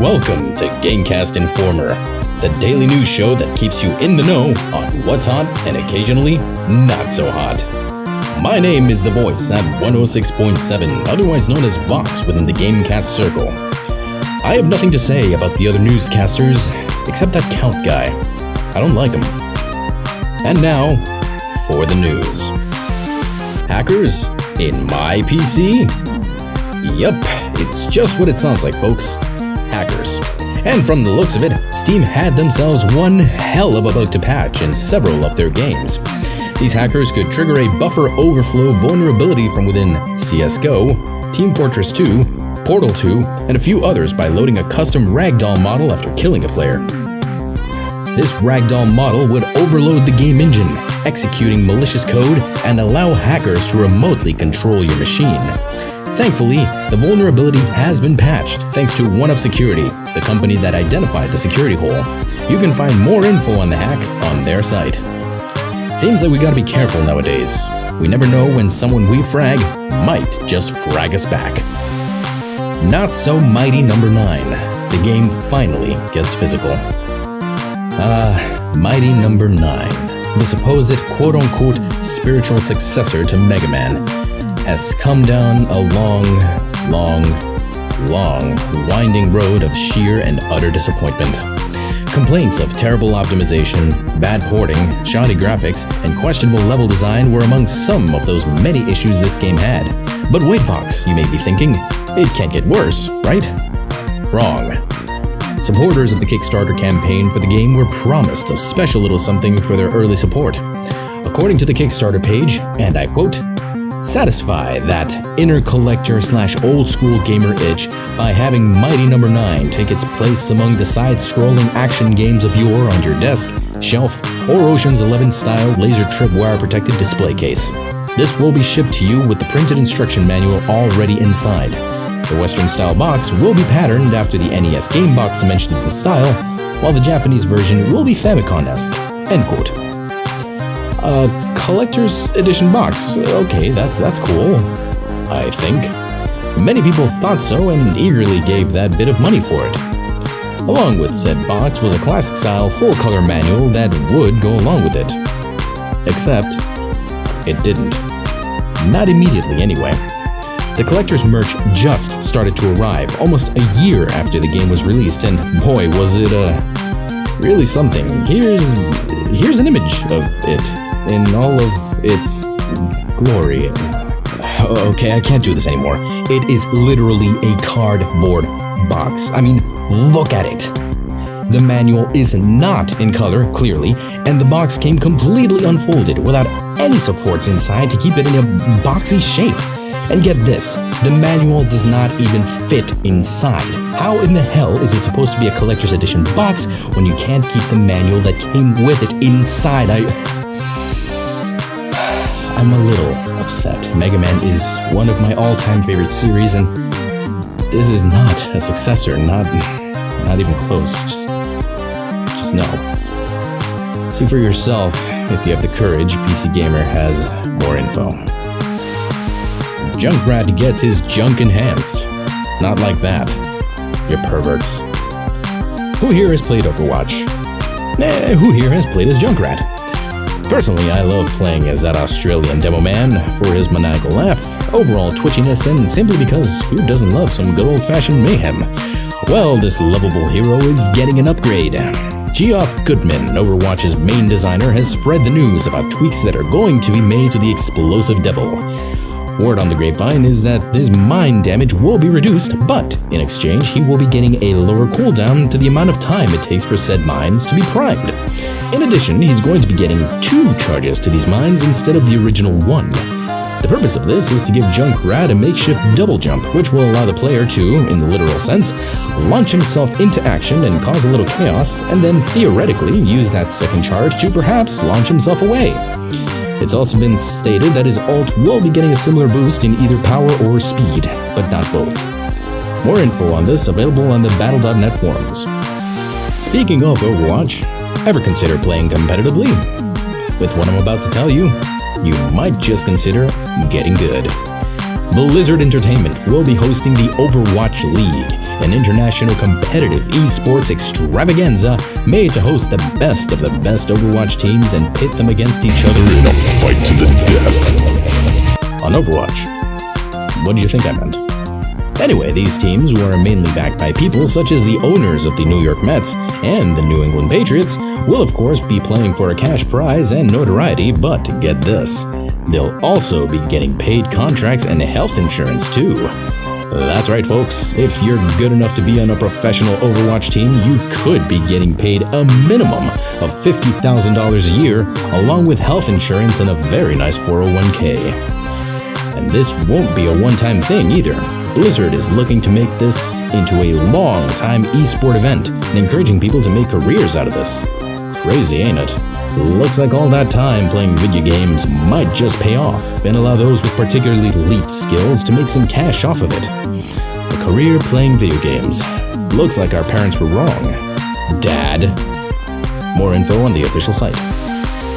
Welcome to Gamecast Informer, the daily news show that keeps you in the know on what's hot and occasionally not so hot. My name is The Voice at 106.7, otherwise known as Vox within the Gamecast circle. I have nothing to say about the other newscasters except that Count guy. I don't like him. And now, for the news. Hackers in my PC? Yup, it's just what it sounds like, folks. Hackers. And from the looks of it, Steam had themselves one hell of a bug to patch in several of their games. These hackers could trigger a buffer overflow vulnerability from within CSGO, Team Fortress 2, Portal 2, and a few others by loading a custom ragdoll model after killing a player. This ragdoll model would overload the game engine, executing malicious code and allow hackers to remotely control your machine. Thankfully, the vulnerability has been patched thanks to 1UP Security, the company that identified the security hole. You can find more info on the hack on their site. Seems like we gotta be careful nowadays. We never know when someone we frag might just frag us back. Not so mighty number 9. The game finally gets physical. Mighty number 9. The supposed quote-unquote spiritual successor to Mega Man has come down a long, winding road of sheer and utter disappointment. Complaints of terrible optimization, bad porting, shoddy graphics, and questionable level design were among some of those many issues this game had. But wait, Vox, you may be thinking, it can't get worse, right? Wrong. Supporters of the Kickstarter campaign for the game were promised a special little something for their early support. According to the Kickstarter page, and I quote, "Satisfy that inner collector/old school gamer itch by having Mighty Number 9 take its place among the side-scrolling action games of yore on your desk, shelf, or Ocean's 11 style laser tripwire protected display case. This will be shipped to you with the printed instruction manual already inside. The Western style box will be patterned after the NES game box dimensions and style, while the Japanese version will be Famicom-esque." End quote. Collector's edition box. Okay, that's cool, I think. Many people thought so and eagerly gave that bit of money for it. Along with said box was a classic-style full-color manual that would go along with it. Except, it didn't. Not immediately, anyway. The collector's merch just started to arrive almost a year after the game was released, and boy, was it really something. Here's an image of it in all of its glory. Okay, I can't do this anymore. It is literally a cardboard box. I mean, look at it. The manual is not in color, clearly, and the box came completely unfolded without any supports inside to keep it in a boxy shape. And get this, the manual does not even fit inside. How in the hell is it supposed to be a collector's edition box when you can't keep the manual that came with it inside? I'm a little upset. Mega Man is one of my all-time favorite series, and this is not a successor, not even close. Just no. See for yourself if you have the courage. PC Gamer has more info. Junkrat gets his junk enhanced. Not like that, you perverts. Who here has played Overwatch? Who here has played as Junkrat? Personally, I love playing as that Australian demo man for his maniacal laugh, overall twitchiness, and simply because who doesn't love some good old-fashioned mayhem? Well, this lovable hero is getting an upgrade. Geoff Goodman, Overwatch's main designer, has spread the news about tweaks that are going to be made to the explosive devil. Word on the grapevine is that his mine damage will be reduced, but in exchange, he will be getting a lower cooldown to the amount of time it takes for said mines to be primed. In addition, he's going to be getting 2 charges to these mines instead of the original 1. The purpose of this is to give Junkrat a makeshift double jump, which will allow the player to, in the literal sense, launch himself into action and cause a little chaos, and then theoretically use that second charge to perhaps launch himself away. It's also been stated that his ult will be getting a similar boost in either power or speed, but not both. More info on this available on the Battle.net forums. Speaking of Overwatch, ever consider playing competitively? With what I'm about to tell you, you might just consider getting good. Blizzard Entertainment will be hosting the Overwatch League, an international competitive esports extravaganza made to host the best of the best Overwatch teams and pit them against each other in a fight to the death. On Overwatch. What did you think I meant? Anyway, these teams were mainly backed by people such as the owners of the New York Mets and the New England Patriots will of course be playing for a cash prize and notoriety, but get this, they'll also be getting paid contracts and health insurance too. That's right folks, if you're good enough to be on a professional Overwatch team, you could be getting paid a minimum of $50,000 a year, along with health insurance and a very nice 401k. And this won't be a one-time thing either. Blizzard is looking to make this into a long-time esport event and encouraging people to make careers out of this. Crazy, ain't it? Looks like all that time playing video games might just pay off and allow those with particularly elite skills to make some cash off of it. A career playing video games. Looks like our parents were wrong. Dad. More info on the official site.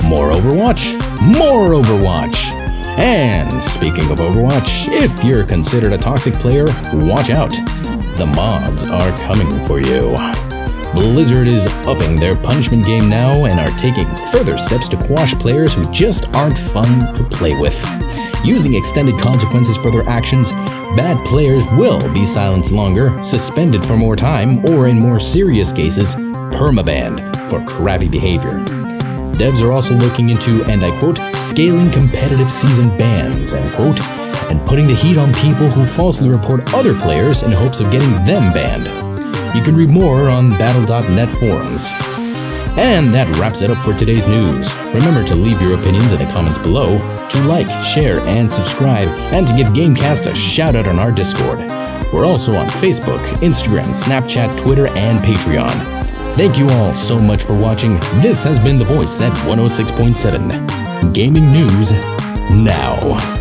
More Overwatch? More Overwatch! And speaking of Overwatch, if you're considered a toxic player, watch out. The mods are coming for you. Blizzard is upping their punishment game now and are taking further steps to quash players who just aren't fun to play with. Using extended consequences for their actions, bad players will be silenced longer, suspended for more time, or in more serious cases, permabanned for crappy behavior. Devs are also looking into, and I quote, scaling competitive season bans, end quote, and putting the heat on people who falsely report other players in hopes of getting them banned. You can read more on battle.net forums. And that wraps it up for today's news. Remember to leave your opinions in the comments below, to like, share, and subscribe, and to give Gamecast a shout out on our Discord. We're also on Facebook, Instagram, Snapchat, Twitter, and Patreon. Thank you all so much for watching. This has been The Voice at 106.7. Gaming news now.